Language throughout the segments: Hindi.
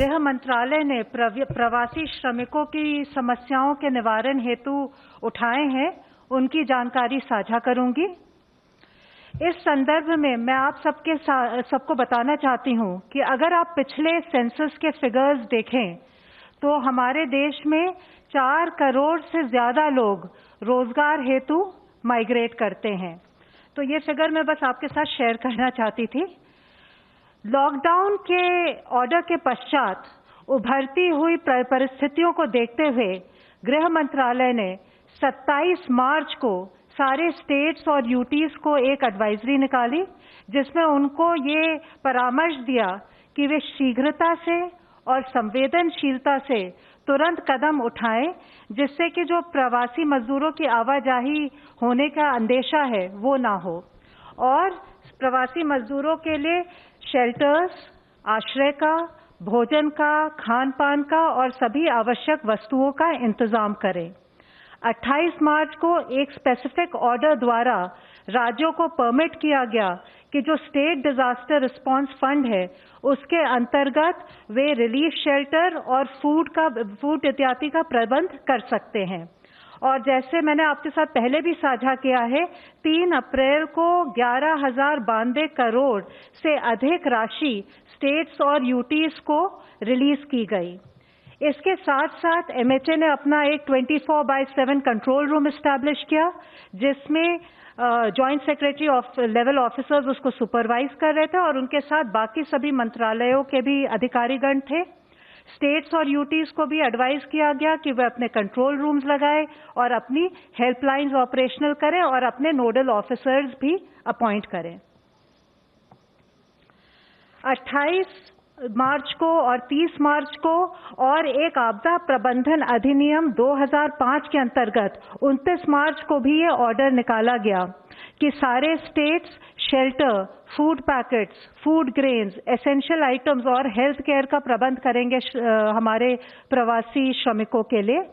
गृह मंत्रालय ने प्रवासी श्रमिकों की समस्याओं के निवारण हेतु उठाए हैं, उनकी जानकारी साझा करूंगी। इस संदर्भ में मैं आप सबको बताना चाहती हूं कि अगर आप पिछले सेंसस के फिगर्स देखें तो हमारे देश में 4 करोड़ से ज्यादा लोग रोजगार हेतु माइग्रेट करते हैं। तो ये फिगर मैं बस आपके साथ शेयर करना चाहती थी। लॉकडाउन के ऑर्डर के पश्चात उभरती हुई परिस्थितियों को देखते हुए गृह मंत्रालय ने 27 मार्च को सारे स्टेट्स और यूटीज को एक एडवाइजरी निकाली, जिसमें उनको ये परामर्श दिया कि वे शीघ्रता से और संवेदनशीलता से तुरंत कदम उठाएं, जिससे कि जो प्रवासी मजदूरों की आवाजाही होने का अंदेशा है वो ना हो, और प्रवासी मजदूरों के लिए शेल्टर्स, आश्रय का, भोजन का, खान पान का और सभी आवश्यक वस्तुओं का इंतजाम करें। 28 मार्च को एक स्पेसिफिक ऑर्डर द्वारा राज्यों को परमिट किया गया कि जो स्टेट डिजास्टर रिस्पांस फंड है उसके अंतर्गत वे रिलीफ शेल्टर और फूड इत्यादि का प्रबंध कर सकते हैं। और जैसे मैंने आपके साथ पहले भी साझा किया है, 3 अप्रैल को 11,092 करोड़ से अधिक राशि स्टेट्स और यूटीज को रिलीज की गई। इसके साथ साथ एमएचए ने अपना एक 24/7 कंट्रोल रूम एस्टैब्लिश किया, जिसमें जॉइंट सेक्रेटरी लेवल ऑफिसर्स उसको सुपरवाइज कर रहे थे और उनके साथ बाकी सभी मंत्रालयों के भी अधिकारीगण थे। स्टेट्स और यूटीज को भी एडवाइज किया गया कि वे अपने कंट्रोल रूम्स लगाएं और अपनी हेल्पलाइंस ऑपरेशनल करें और अपने नोडल ऑफिसर्स भी अपॉइंट करें। 28 मार्च को और 30 मार्च को और एक आपदा प्रबंधन अधिनियम 2005 के अंतर्गत 29 मार्च को भी ये ऑर्डर निकाला गया कि सारे states shelter, food packets, food grains, essential items और हेल्थ केयर का प्रबंध करेंगे हमारे प्रवासी श्रमिकों के लिए।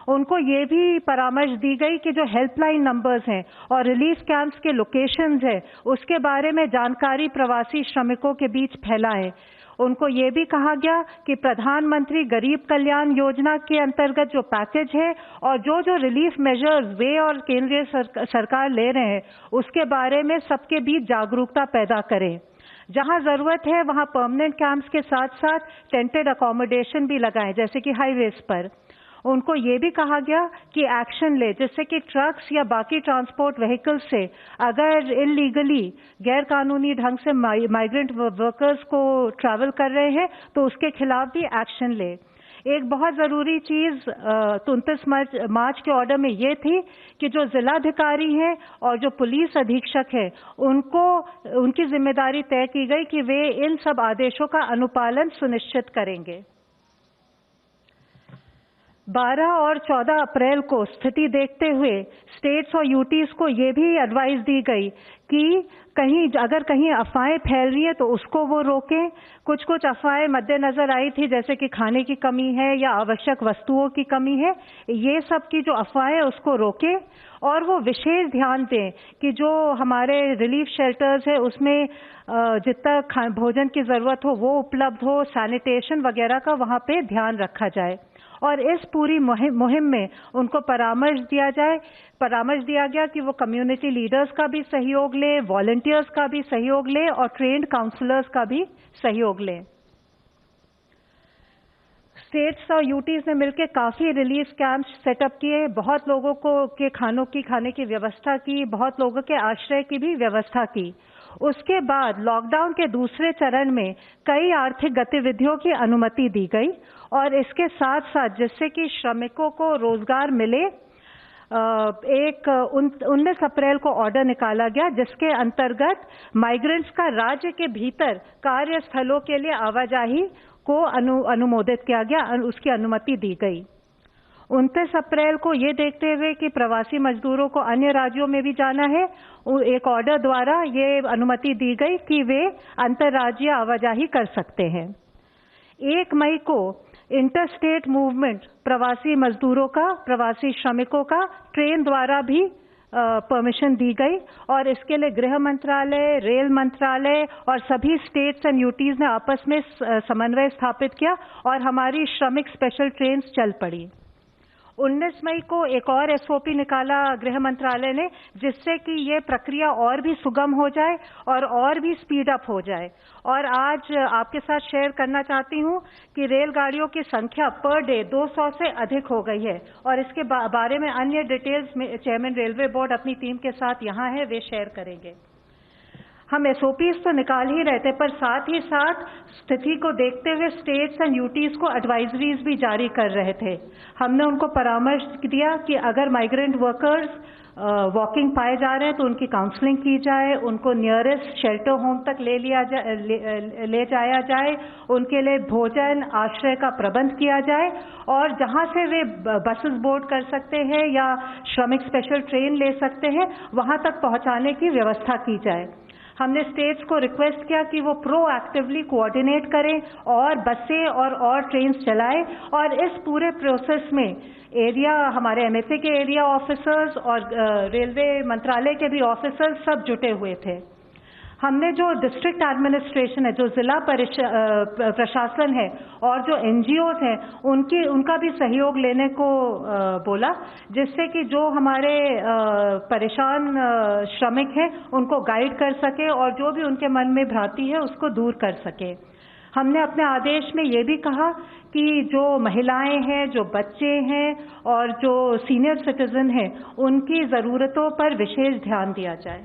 उनको ये भी परामर्श दी गई कि जो हेल्पलाइन नंबर्स हैं और रिलीफ कैंप्स के लोकेशंस हैं उसके बारे में जानकारी प्रवासी श्रमिकों के बीच फैलाएं। उनको ये भी कहा गया कि प्रधानमंत्री गरीब कल्याण योजना के अंतर्गत जो पैकेज है और जो रिलीफ मेजर्स वे और केंद्रीय सरकार ले रहे हैं उसके बारे में सबके बीच जागरूकता पैदा करें। जहां जरूरत है वहां परमानेंट कैंप्स के साथ साथ टेंटेड अकोमोडेशन भी लगाएं, जैसे कि हाईवेज पर। उनको ये भी कहा गया कि एक्शन ले, जिससे कि ट्रक्स या बाकी ट्रांसपोर्ट व्हीकल्स से अगर इलीगली गैर कानूनी ढंग से माइग्रेंट वर्कर्स को ट्रैवल कर रहे हैं तो उसके खिलाफ भी एक्शन ले। एक बहुत जरूरी चीज 29 मार्च के ऑर्डर में ये थी कि जो जिलाधिकारी हैं और जो पुलिस अधीक्षक हैं उनकी जिम्मेदारी तय की गई कि वे इन सब आदेशों का अनुपालन सुनिश्चित करेंगे। 12 और 14 अप्रैल को स्थिति देखते हुए स्टेट्स और यूटीज को ये भी एडवाइस दी गई कि अगर कहीं अफवाहें फैल रही है तो उसको वो रोकें। कुछ अफवाहें मद्देनजर आई थी, जैसे कि खाने की कमी है या आवश्यक वस्तुओं की कमी है। ये सब की जो अफवाहें उसको रोकें और वो विशेष ध्यान दें कि जो हमारे रिलीफ शेल्टर्स है उसमें जितना भोजन की जरूरत हो वो उपलब्ध हो, सैनिटेशन वगैरह का वहाँ पे ध्यान रखा जाए। और इस पूरी मुहिम में उनको परामर्श दिया गया कि वो कम्युनिटी लीडर्स का भी सहयोग ले, वॉलंटियर्स का भी सहयोग ले और ट्रेन्ड काउंसलर्स का भी सहयोग ले। स्टेट्स और यूटीज ने मिलकर काफी रिलीफ कैंप्स सेटअप किए, बहुत लोगों के खाने की व्यवस्था की, बहुत लोगों के आश्रय की भी व्यवस्था की। उसके बाद लॉकडाउन के दूसरे चरण में कई आर्थिक गतिविधियों की अनुमति दी गई और इसके साथ साथ जिससे कि श्रमिकों को रोजगार मिले, एक 19 अप्रैल को ऑर्डर निकाला गया जिसके अंतर्गत माइग्रेंट्स का राज्य के भीतर कार्यस्थलों के लिए आवाजाही को अनुमोदित किया गया, उसकी अनुमति दी गई। 29 अप्रैल को ये देखते हुए कि प्रवासी मजदूरों को अन्य राज्यों में भी जाना है, एक ऑर्डर द्वारा ये अनुमति दी गई कि वे अंतर्राज्यीय आवाजाही कर सकते हैं। 1 मई को इंटरस्टेट मूवमेंट प्रवासी मजदूरों का, प्रवासी श्रमिकों का ट्रेन द्वारा भी परमिशन दी गई और इसके लिए गृह मंत्रालय, रेल मंत्रालय और सभी स्टेट्स एंड यूटीज ने आपस में समन्वय स्थापित किया और हमारी श्रमिक स्पेशल ट्रेन चल पड़ी। 19 मई को एक और एसओपी निकाला गृह मंत्रालय ने, जिससे कि ये प्रक्रिया और भी सुगम हो जाए और भी स्पीड अप हो जाए। और आज आपके साथ शेयर करना चाहती हूँ कि रेलगाड़ियों की संख्या पर डे 200 से अधिक हो गई है और इसके बारे में अन्य डिटेल्स में चेयरमैन रेलवे बोर्ड अपनी टीम के साथ यहाँ है, वे शेयर करेंगे। हम एसओपीज तो निकाल ही रहे थे, पर साथ ही साथ स्थिति को देखते हुए स्टेट्स एंड यूटीज को एडवाइजरीज भी जारी कर रहे थे। हमने उनको परामर्श दिया कि अगर माइग्रेंट वर्कर्स वॉकिंग पाए जा रहे हैं तो उनकी काउंसलिंग की जाए, उनको नियरेस्ट शेल्टर होम तक ले जाया जाए, उनके लिए भोजन आश्रय का प्रबंध किया जाए और जहां से वे बसेस बोर्ड कर सकते हैं या श्रमिक स्पेशल ट्रेन ले सकते हैं वहां तक पहुंचाने की व्यवस्था की जाए। हमने स्टेट्स को रिक्वेस्ट किया कि वो प्रोएक्टिवली कोऑर्डिनेट करें और बसें और ट्रेन चलाएं और इस पूरे प्रोसेस में हमारे एमएसए के एरिया ऑफिसर्स और रेलवे मंत्रालय के भी ऑफिसर्स सब जुटे हुए थे। हमने जो डिस्ट्रिक्ट एडमिनिस्ट्रेशन है, जो जिला प्रशासन है और जो एनजीओज हैं उनका भी सहयोग लेने को बोला, जिससे कि जो हमारे परेशान श्रमिक हैं उनको गाइड कर सके और जो भी उनके मन में भ्रांति है उसको दूर कर सके। हमने अपने आदेश में ये भी कहा कि जो महिलाएं हैं, जो बच्चे हैं और जो सीनियर सिटीजन हैं उनकी ज़रूरतों पर विशेष ध्यान दिया जाए।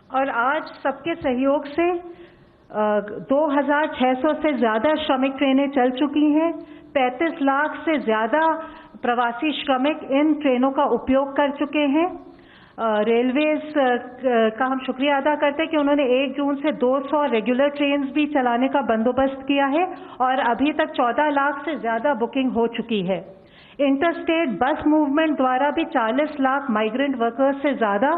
और आज सबके सहयोग से 2600 से ज़्यादा श्रमिक ट्रेनें चल चुकी हैं। 35 लाख से ज़्यादा प्रवासी श्रमिक इन ट्रेनों का उपयोग कर चुके हैं। रेलवेज का हम शुक्रिया अदा करते हैं कि उन्होंने 1 जून से 200 रेगुलर ट्रेन्स भी चलाने का बंदोबस्त किया है और अभी तक 14 लाख से ज़्यादा बुकिंग हो चुकी है। इंटरस्टेट बस मूवमेंट द्वारा भी 40 लाख माइग्रेंट वर्कर्स से ज़्यादा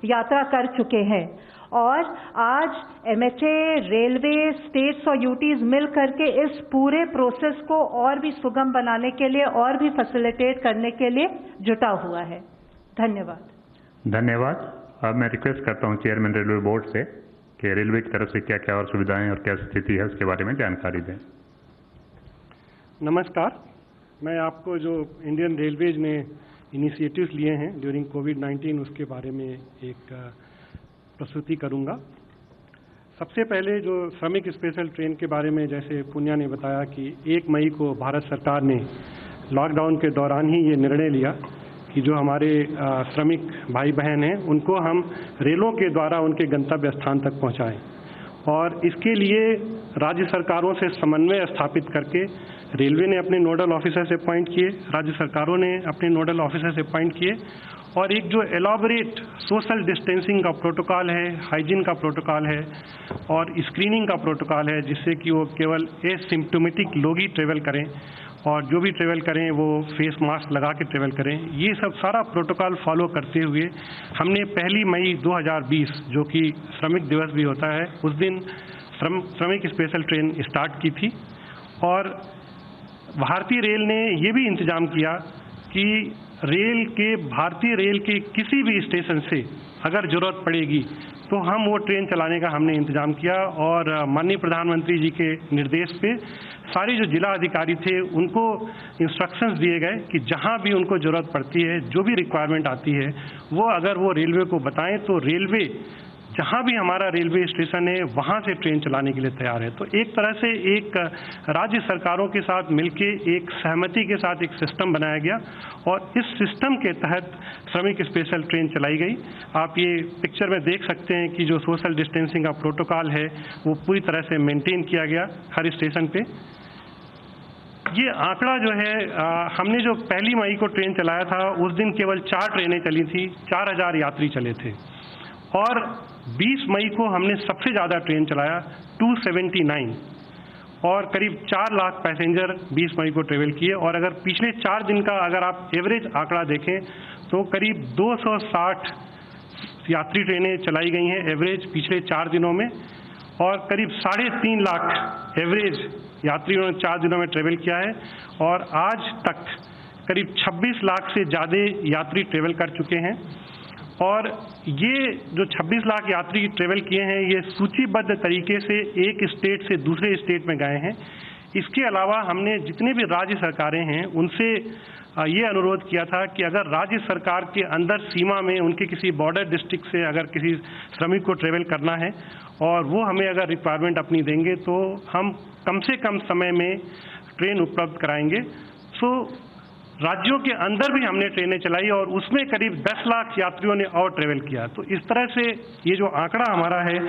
यात्रा कर चुके हैं और आज एमएचए, रेलवे, स्टेट्स और यूटीज मिल करके इस पूरे प्रोसेस को और भी सुगम बनाने के लिए और भी फैसिलिटेट करने के लिए जुटा हुआ है। धन्यवाद। धन्यवाद। अब मैं रिक्वेस्ट करता हूं चेयरमैन रेलवे बोर्ड से कि रेलवे की तरफ से क्या क्या और सुविधाएं और क्या स्थिति है उसके बारे में जानकारी दें। नमस्कार, मैं आपको जो इंडियन रेलवेज ने इनिशिएटिव्स लिए हैं ड्यूरिंग कोविड-19 उसके बारे में एक प्रस्तुति करूंगा। सबसे पहले जो श्रमिक स्पेशल ट्रेन के बारे में, जैसे पुण्या ने बताया कि 1 मई को भारत सरकार ने लॉकडाउन के दौरान ही ये निर्णय लिया कि जो हमारे श्रमिक भाई बहन हैं उनको हम रेलों के द्वारा उनके गंतव्य स्थान तक पहुंचाएं और इसके लिए राज्य सरकारों से समन्वय स्थापित करके रेलवे ने अपने नोडल ऑफिसर से अपॉइंट किए, राज्य सरकारों ने अपने नोडल ऑफिसर से अपॉइंट किए और एक जो एलॉबरेट सोशल डिस्टेंसिंग का प्रोटोकॉल है, हाइजीन का प्रोटोकॉल है और स्क्रीनिंग का प्रोटोकॉल है, जिससे कि वो केवल एसिम्प्टोमेटिक लोग ही ट्रेवल करें और जो भी ट्रेवल करें वो फेस मास्क लगा के ट्रेवल करें। ये सब सारा प्रोटोकॉल फॉलो करते हुए हमने 1 मई 2020 जो कि श्रमिक दिवस भी होता है उस दिन श्रमिक स्पेशल ट्रेन स्टार्ट की थी और भारतीय रेल ने ये भी इंतजाम किया कि भारतीय रेल के किसी भी स्टेशन से अगर ज़रूरत पड़ेगी तो हम वो ट्रेन चलाने का हमने इंतजाम किया और माननीय प्रधानमंत्री जी के निर्देश पे सारे जो जिला अधिकारी थे उनको इंस्ट्रक्शंस दिए गए कि जहां भी उनको ज़रूरत पड़ती है, जो भी रिक्वायरमेंट आती है वो अगर वो रेलवे को बताएं तो रेलवे जहां भी हमारा रेलवे स्टेशन है वहां से ट्रेन चलाने के लिए तैयार है। तो एक तरह से एक राज्य सरकारों के साथ मिलके एक सहमति के साथ एक सिस्टम बनाया गया और इस सिस्टम के तहत श्रमिक स्पेशल ट्रेन चलाई गई। आप ये पिक्चर में देख सकते हैं कि जो सोशल डिस्टेंसिंग का प्रोटोकॉल है वो पूरी तरह से मेंटेन किया गया हर स्टेशन पे। ये आंकड़ा जो है हमने जो 1 मई को ट्रेन चलाया था उस दिन केवल 4 ट्रेनें चली थी, 4000 यात्री चले थे और 20 मई को हमने सबसे ज़्यादा ट्रेन चलाया 279 और करीब 4 लाख पैसेंजर 20 मई को ट्रेवल किए और अगर पिछले 4 दिन का अगर आप एवरेज आंकड़ा देखें तो करीब 260 यात्री ट्रेनें चलाई गई हैं एवरेज पिछले 4 दिनों में और करीब 3.5 लाख एवरेज यात्रियों ने 4 दिनों में ट्रेवल किया है और आज तक करीब 26 लाख से ज़्यादा यात्री ट्रेवल कर चुके हैं। और ये जो 26 लाख यात्री ट्रेवल किए हैं, ये सूचीबद्ध तरीके से एक स्टेट से दूसरे स्टेट में गए हैं। इसके अलावा हमने जितने भी राज्य सरकारें हैं उनसे ये अनुरोध किया था कि अगर राज्य सरकार के अंदर सीमा में उनके किसी बॉर्डर डिस्ट्रिक्ट से अगर किसी श्रमिक को ट्रेवल करना है और वो हमें अगर रिक्वायरमेंट अपनी देंगे तो हम कम से कम समय में ट्रेन उपलब्ध कराएंगे। सो राज्यों के अंदर भी हमने ट्रेनें चलाई और उसमें करीब 10 लाख यात्रियों ने और ट्रेवल किया। तो इस तरह से ये जो आंकड़ा हमारा है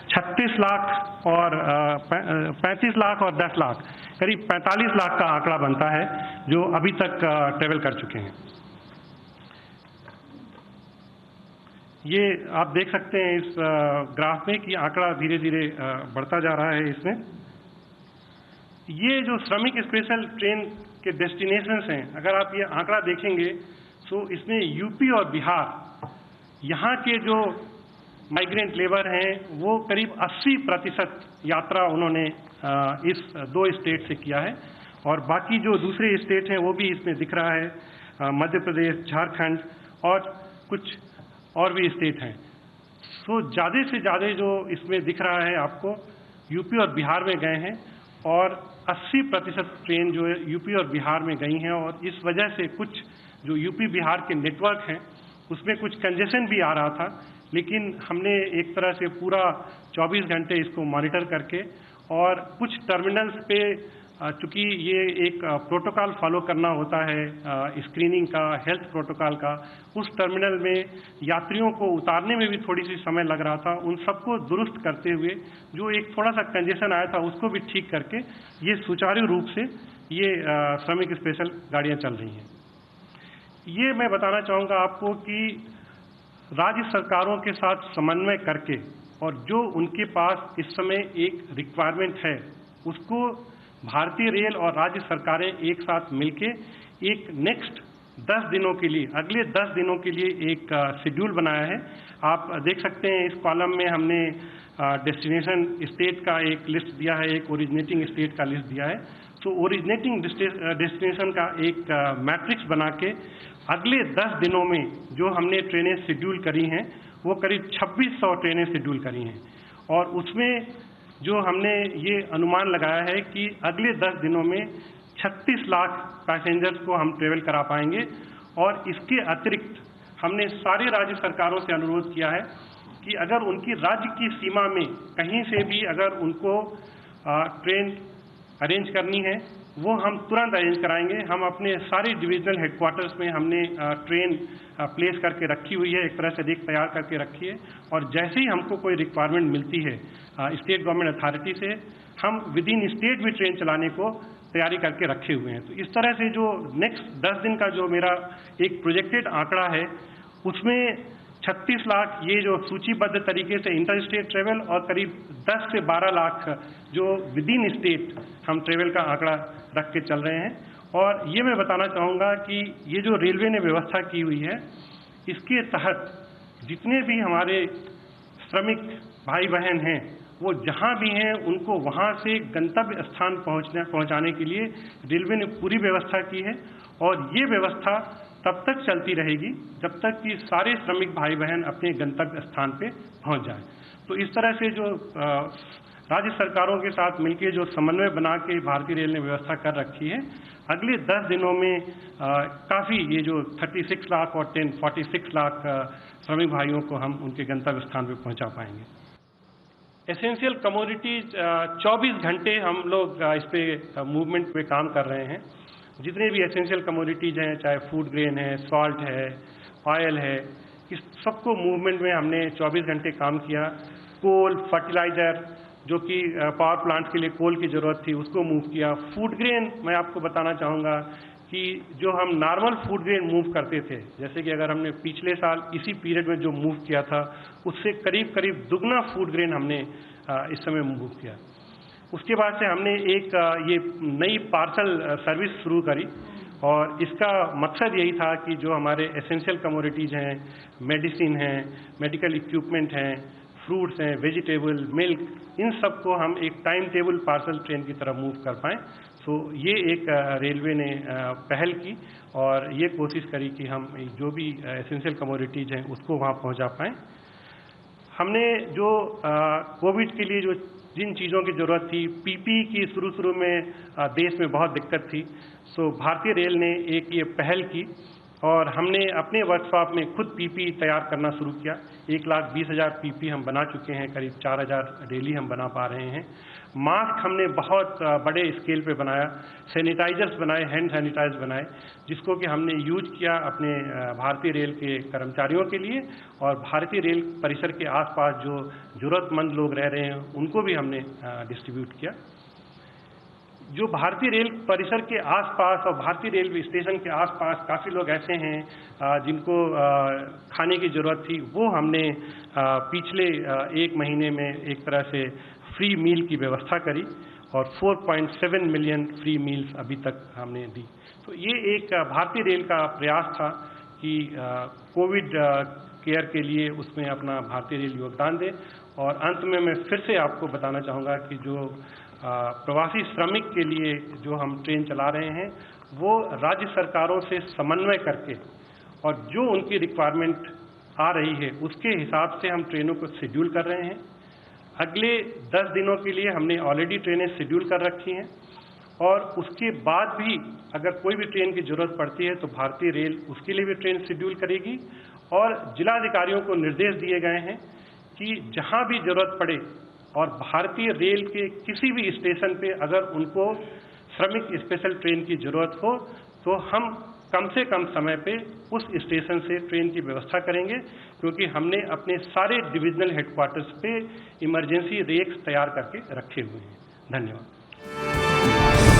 36 लाख और 35 लाख और 10 लाख, करीब 45 लाख का आंकड़ा बनता है जो अभी तक ट्रेवल कर चुके हैं। ये आप देख सकते हैं इस ग्राफ में कि आंकड़ा धीरे धीरे बढ़ता जा रहा है। इसमें ये जो श्रमिक स्पेशल ट्रेन के डेस्टिनेशंस हैं, अगर आप ये आंकड़ा देखेंगे तो इसमें यूपी और बिहार, यहाँ के जो माइग्रेंट लेबर हैं वो करीब 80% यात्रा उन्होंने इस 2 स्टेट से किया है। और बाकी जो दूसरे स्टेट हैं वो भी इसमें दिख रहा है, मध्य प्रदेश, झारखंड और कुछ और भी स्टेट हैं। तो ज़्यादा से ज़्यादा जो इसमें दिख रहा है आपको यूपी और बिहार में गए हैं और 80% ट्रेन जो है यूपी और बिहार में गई हैं। और इस वजह से कुछ जो यूपी बिहार के नेटवर्क हैं उसमें कुछ कंजेशन भी आ रहा था, लेकिन हमने एक तरह से पूरा 24 घंटे इसको मॉनिटर करके और कुछ टर्मिनल्स पे चूँकि ये एक प्रोटोकॉल फॉलो करना होता है स्क्रीनिंग का, हेल्थ प्रोटोकॉल का, उस टर्मिनल में यात्रियों को उतारने में भी थोड़ी सी समय लग रहा था। उन सबको दुरुस्त करते हुए जो एक थोड़ा सा कंजेशन आया था उसको भी ठीक करके ये सुचारू रूप से ये श्रमिक स्पेशल गाड़ियाँ चल रही हैं। ये मैं बताना चाहूँगा आपको कि राज्य सरकारों के साथ समन्वय करके और जो उनके पास इस समय एक रिक्वायरमेंट है उसको भारतीय रेल और राज्य सरकारें एक साथ मिलके एक नेक्स्ट 10 दिनों के लिए, अगले 10 दिनों के लिए एक शेड्यूल बनाया है। आप देख सकते हैं इस कॉलम में हमने डेस्टिनेशन स्टेट का एक लिस्ट दिया है, एक ओरिजिनेटिंग स्टेट का लिस्ट दिया है। तो ओरिजिनेटिंग डेस्टिनेशन का एक मैट्रिक्स बना के अगले 10 दिनों में जो हमने ट्रेनें शेड्यूल करी हैं वो करीब 2600 ट्रेनें शेड्यूल करी हैं। और उसमें जो हमने ये अनुमान लगाया है कि अगले 10 दिनों में 36 लाख पैसेंजर्स को हम ट्रेवल करा पाएंगे। और इसके अतिरिक्त हमने सारे राज्य सरकारों से अनुरोध किया है कि अगर उनकी राज्य की सीमा में कहीं से भी अगर उनको ट्रेन अरेंज करनी है वो हम तुरंत अरेंज कराएंगे। हम अपने सारे डिविजनल हेडक्वार्टर्स में हमने ट्रेन प्लेस करके रखी हुई है, एक तरह से देख तैयार करके रखी है। और जैसे ही हमको कोई रिक्वायरमेंट मिलती है स्टेट गवर्नमेंट अथॉरिटी से, हम विद इन स्टेट भी ट्रेन चलाने को तैयारी करके रखे हुए हैं। तो इस तरह से जो नेक्स्ट 10 दिन का जो मेरा एक प्रोजेक्टेड आंकड़ा है उसमें 36 लाख ये जो सूचीबद्ध तरीके से इंटर स्टेट ट्रेवल और करीब 10 से 12 लाख जो विद इन स्टेट हम ट्रेवल का आंकड़ा रख के चल रहे हैं। और ये मैं बताना चाहूँगा कि ये जो रेलवे ने व्यवस्था की हुई है इसके तहत जितने भी हमारे श्रमिक भाई बहन हैं वो जहाँ भी हैं उनको वहाँ से गंतव्य स्थान पहुँचाने के लिए रेलवे ने पूरी व्यवस्था की है। और ये व्यवस्था तब तक चलती रहेगी जब तक कि सारे श्रमिक भाई बहन अपने गंतव्य स्थान पे पहुँच जाएं। तो इस तरह से जो राज्य सरकारों के साथ मिलकर जो समन्वय बना के भारतीय रेल ने व्यवस्था कर रखी है, अगले 10 दिनों में काफ़ी ये जो 36 लाख और 46 लाख श्रमिक भाइयों को हम उनके गंतव्य स्थान पे पहुंचा पाएंगे। एसेंशियल कमोडिटीज 24 घंटे हम लोग इस पे मूवमेंट पे काम कर रहे हैं। जितने भी एसेंशियल कमोडिटीज हैं, चाहे फूड ग्रेन है, सॉल्ट है, ऑयल है, इस सबको मूवमेंट में हमने 24 घंटे काम किया। कोल, फर्टिलाइज़र जो कि पावर प्लांट के लिए कोल की ज़रूरत थी उसको मूव किया। फूड ग्रेन मैं आपको बताना चाहूँगा कि जो हम नॉर्मल फूड ग्रेन मूव करते थे, जैसे कि अगर हमने पिछले साल इसी पीरियड में जो मूव किया था उससे करीब करीब दुगना फूड ग्रेन हमने इस समय मूव किया। उसके बाद से हमने एक ये नई पार्सल सर्विस शुरू करी और इसका मकसद यही था कि जो हमारे एसेंशियल कमोडिटीज़ हैं, मेडिसिन हैं, मेडिकल इक्विपमेंट हैं, फ्रूट्स हैं, वेजिटेबल, मिल्क, इन सब को हम एक टाइम टेबल पार्सल ट्रेन की तरफ मूव कर पाएँ। तो ये एक रेलवे ने पहल की और ये कोशिश करी कि हम जो भी एसेंशियल कमोडिटीज़ हैं उसको वहाँ पहुँचा पाएँ। हमने जो कोविड के लिए जो जिन चीज़ों की ज़रूरत थी, पीपी की शुरू में देश में बहुत दिक्कत थी, सो भारतीय रेल ने एक ये पहल की और हमने अपने वर्कशॉप में खुद पीपी तैयार करना शुरू किया। 1,20,000 पीपी हम बना चुके हैं, करीब 4,000 डेली हम बना पा रहे हैं। मास्क हमने बहुत बड़े स्केल पे बनाया, सैनिटाइजर्स बनाए, हैंड सैनिटाइजर बनाए, जिसको कि हमने यूज किया अपने भारतीय रेल के कर्मचारियों के लिए और भारतीय रेल परिसर के आसपास जो ज़रूरतमंद लोग रह रहे हैं उनको भी हमने डिस्ट्रीब्यूट किया। जो भारतीय रेल परिसर के आसपास और भारतीय रेलवे स्टेशन के आसपास काफ़ी लोग ऐसे हैं जिनको खाने की ज़रूरत थी, वो हमने पिछले 1 महीने में एक तरह से फ्री मील की व्यवस्था करी और 4.7 मिलियन फ्री मील्स अभी तक हमने दी। तो ये एक भारतीय रेल का प्रयास था कि कोविड केयर के लिए उसमें अपना भारतीय रेल योगदान दे। और अंत में मैं फिर से आपको बताना चाहूँगा कि जो प्रवासी श्रमिक के लिए जो हम ट्रेन चला रहे हैं वो राज्य सरकारों से समन्वय करके और जो उनकी रिक्वायरमेंट आ रही है उसके हिसाब से हम ट्रेनों को शेड्यूल कर रहे हैं। अगले 10 दिनों के लिए हमने ऑलरेडी ट्रेनें शेड्यूल कर रखी हैं और उसके बाद भी अगर कोई भी ट्रेन की ज़रूरत पड़ती है तो भारतीय रेल उसके लिए भी ट्रेन शेड्यूल करेगी। और जिलाधिकारियों को निर्देश दिए गए हैं कि जहां भी ज़रूरत पड़े और भारतीय रेल के किसी भी स्टेशन पे अगर उनको श्रमिक स्पेशल ट्रेन की ज़रूरत हो तो हम कम से कम समय पे उस स्टेशन से ट्रेन की व्यवस्था करेंगे, क्योंकि हमने अपने सारे डिविजनल हेडक्वार्टर्स पे इमरजेंसी रेक्स तैयार करके रखे हुए हैं। धन्यवाद।